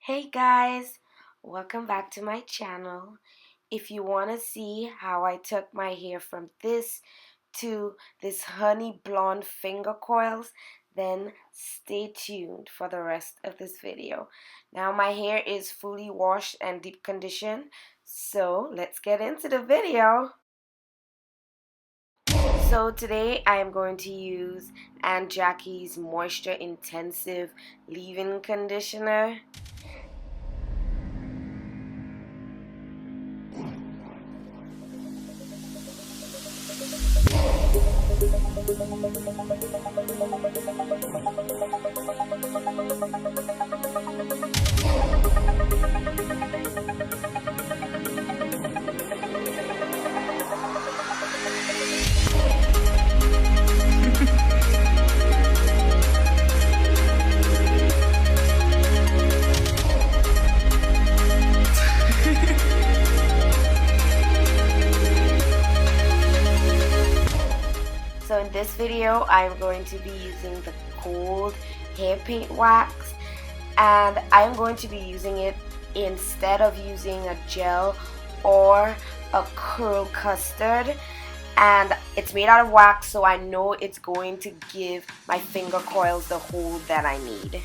Hey guys, welcome back to my channel. If you want to see how I took my hair from this to this honey blonde finger coils, then stay tuned for the rest of this video. Now my hair is fully washed and deep conditioned, so let's get into the video. So today I am going to use Aunt Jackie's Moisture Intensive Leave-In Conditioner. So in this video, I'm going to be using the cold hair paint wax, and I'm going to be using it instead of using a gel or a curl custard. And it's made out of wax, so I know it's going to give my finger coils the hold that I need.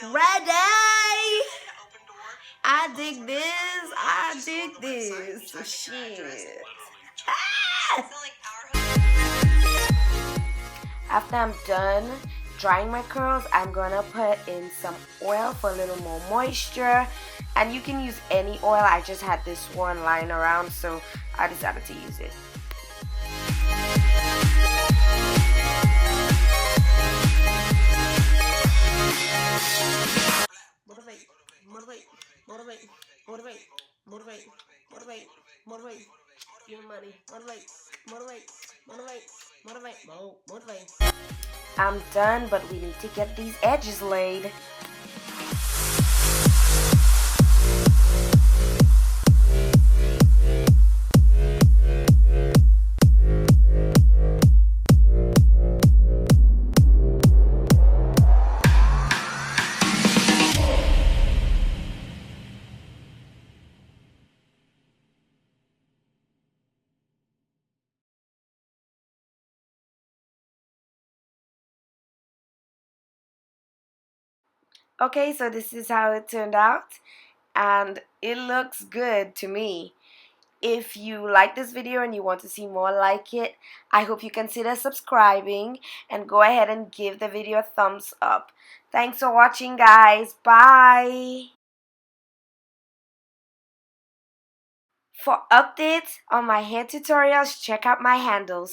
Ready! I dig this. I dig this. Shit. Ah! After I'm done drying my curls, I'm gonna put in some oil for a little more moisture. And you can use any oil. I just had this one lying around, so I decided to use it. Motivate, motivate, motivate, motivate, motivate, motivate, motivate. Give me money. Motivate, motivate, motivate, motivate, motivate. I'm done, but we need to get these edges laid. Okay, so this is how it turned out, and it looks good to me. If you like this video and you want to see more like it, I hope you consider subscribing and go ahead and give the video a thumbs up. Thanks for watching, guys. Bye. For updates on my hair tutorials, check out my handles.